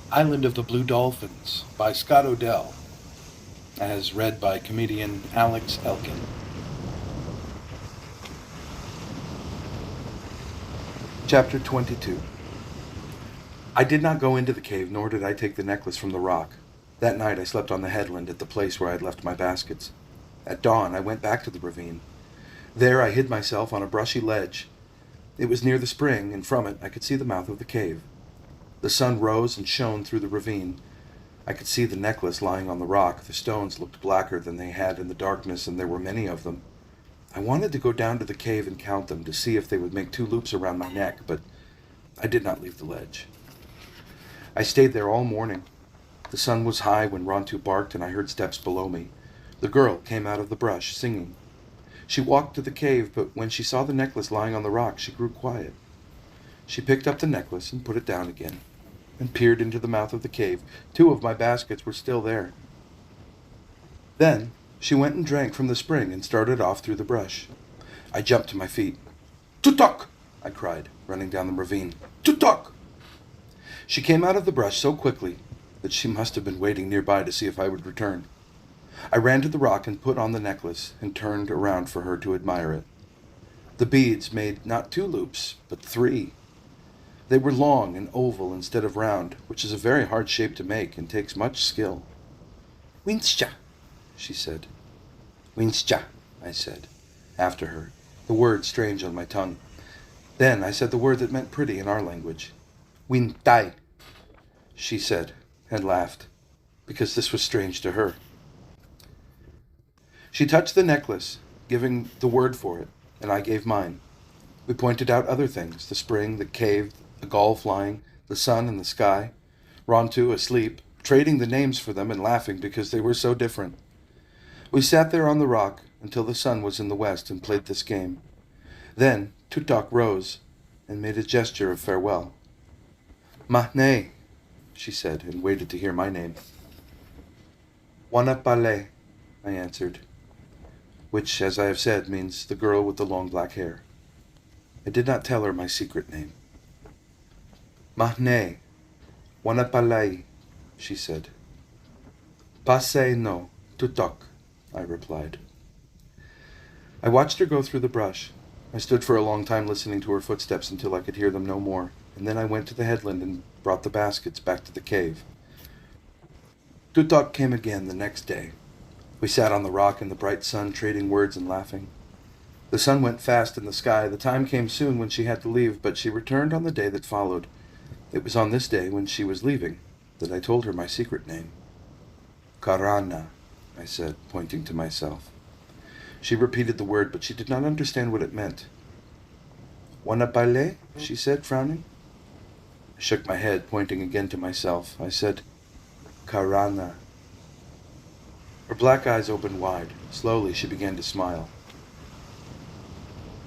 Island of the Blue Dolphins by Scott Odell, as read by comedian Alex Elkin. Chapter 22. I did not go into the cave, nor did I take the necklace from the rock. That night I slept on the headland at the place where I had left my baskets. At dawn I went back to the ravine. There I hid myself on a brushy ledge. It was near the spring, and from it I could see the mouth of the cave. The sun rose and shone through the ravine. I could see the necklace lying on the rock. The stones looked blacker than they had in the darkness, and there were many of them. I wanted to go down to the cave and count them, to see if they would make 2 loops around my neck, but I did not leave the ledge. I stayed there all morning. The sun was high when Rontu barked, and I heard steps below me. The girl came out of the brush, singing. She walked to the cave, but when she saw the necklace lying on the rock, she grew quiet. She picked up the necklace and put it down again, and peered into the mouth of the cave. 2 of my baskets were still there. Then she went and drank from the spring and started off through the brush. I jumped to my feet. "Tutok!" I cried, running down the ravine. "Tutok!" She came out of the brush so quickly that she must have been waiting nearby to see if I would return. I ran to the rock and put on the necklace and turned around for her to admire it. The beads made not 2 loops, but 3. They were long and oval instead of round, which is a very hard shape to make and takes much skill. "Winscha," she said. "Winscha," I said, after her, the word strange on my tongue. Then I said the word that meant pretty in our language. "Wintai," she said, and laughed, because this was strange to her. She touched the necklace, giving the word for it, and I gave mine. We pointed out other things, the spring, the cave, the gull flying, the sun and the sky, Rontu asleep, trading the names for them and laughing because they were so different. We sat there on the rock until the sun was in the west and played this game. Then Tutok rose and made a gesture of farewell. "Mahne," she said, and waited to hear my name. "Wanapale," I answered, which, as I have said, means the girl with the long black hair. I did not tell her my secret name. "Mahne, Wanapalai," she said. "Pase no, Tutok," I replied. I watched her go through the brush. I stood for a long time listening to her footsteps until I could hear them no more, and then I went to the headland and brought the baskets back to the cave. Tutok came again the next day. We sat on the rock in the bright sun, trading words and laughing. The sun went fast in the sky. The time came soon when she had to leave, but she returned on the day that followed. It was on this day, when she was leaving, that I told her my secret name. "Karana," I said, pointing to myself. She repeated the word, but she did not understand what it meant. "Wanapale?" she said, frowning. I shook my head, pointing again to myself. I said, "Karana." Her black eyes opened wide. Slowly she began to smile.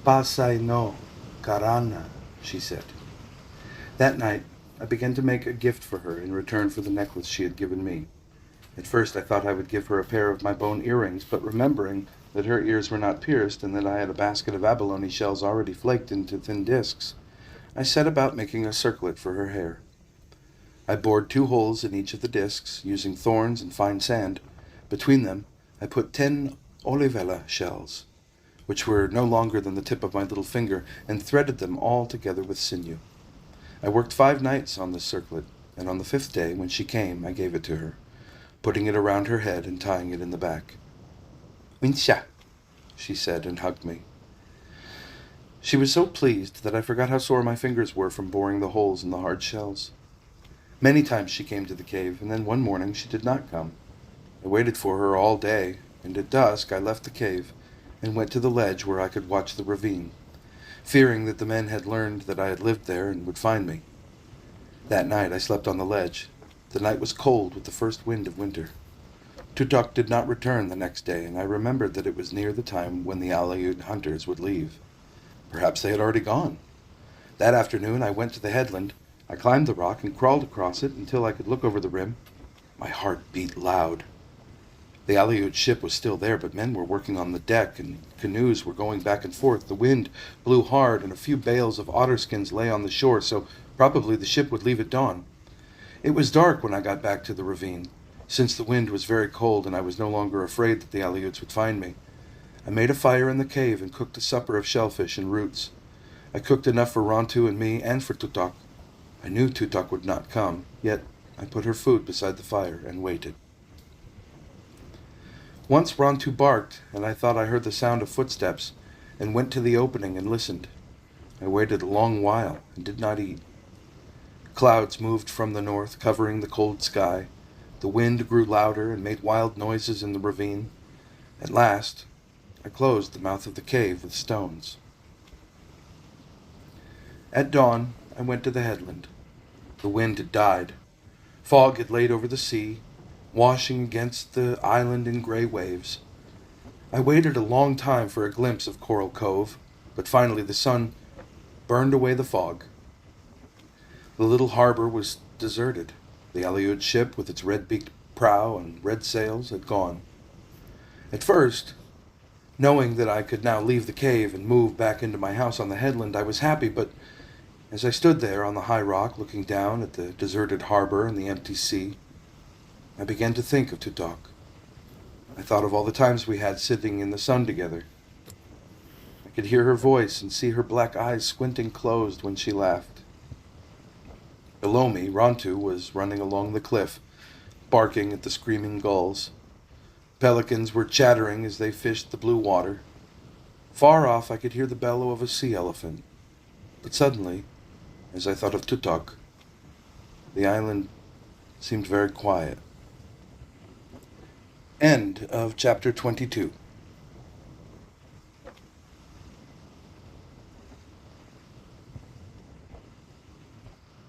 "Pasay no, Karana," she said. That night, I began to make a gift for her in return for the necklace she had given me. At first I thought I would give her a pair of my bone earrings, but remembering that her ears were not pierced and that I had a basket of abalone shells already flaked into thin discs, I set about making a circlet for her hair. I bored 2 holes in each of the discs, using thorns and fine sand. Between them, I put 10 olivella shells, which were no longer than the tip of my little finger, and threaded them all together with sinew. I worked 5 nights on this circlet, and on the 5th day, when she came, I gave it to her, putting it around her head and tying it in the back. "Winsha," she said, and hugged me. She was so pleased that I forgot how sore my fingers were from boring the holes in the hard shells. Many times she came to the cave, and then one morning she did not come. I waited for her all day, and at dusk I left the cave and went to the ledge where I could watch the ravine, fearing that the men had learned that I had lived there and would find me. That night I slept on the ledge. The night was cold with the first wind of winter. Tutok did not return the next day, and I remembered that it was near the time when the Aleut hunters would leave. Perhaps they had already gone. That afternoon I went to the headland. I climbed the rock and crawled across it until I could look over the rim. My heart beat loud. The Aleut ship was still there, but men were working on the deck, and canoes were going back and forth. The wind blew hard, and a few bales of otter skins lay on the shore, so probably the ship would leave at dawn. It was dark when I got back to the ravine, since the wind was very cold and I was no longer afraid that the Aleuts would find me. I made a fire in the cave and cooked a supper of shellfish and roots. I cooked enough for Rontu and me and for Tutok. I knew Tutok would not come, yet I put her food beside the fire and waited. Once Rontu barked, and I thought I heard the sound of footsteps, and went to the opening and listened. I waited a long while and did not eat. Clouds moved from the north, covering the cold sky. The wind grew louder and made wild noises in the ravine. At last, I closed the mouth of the cave with stones. At dawn, I went to the headland. The wind had died. Fog had laid over the sea, washing against the island in gray waves. I waited a long time for a glimpse of Coral Cove, but finally the sun burned away the fog. The little harbor was deserted. The Aleut ship, with its red-beaked prow and red sails, had gone. At first, knowing that I could now leave the cave and move back into my house on the headland, I was happy, but as I stood there on the high rock looking down at the deserted harbor and the empty sea, I began to think of Tutok. I thought of all the times we had sitting in the sun together. I could hear her voice and see her black eyes squinting closed when she laughed. Below me, Rontu was running along the cliff, barking at the screaming gulls. Pelicans were chattering as they fished the blue water. Far off I could hear the bellow of a sea elephant. But suddenly, as I thought of Tutok, the island seemed very quiet. End of chapter 22.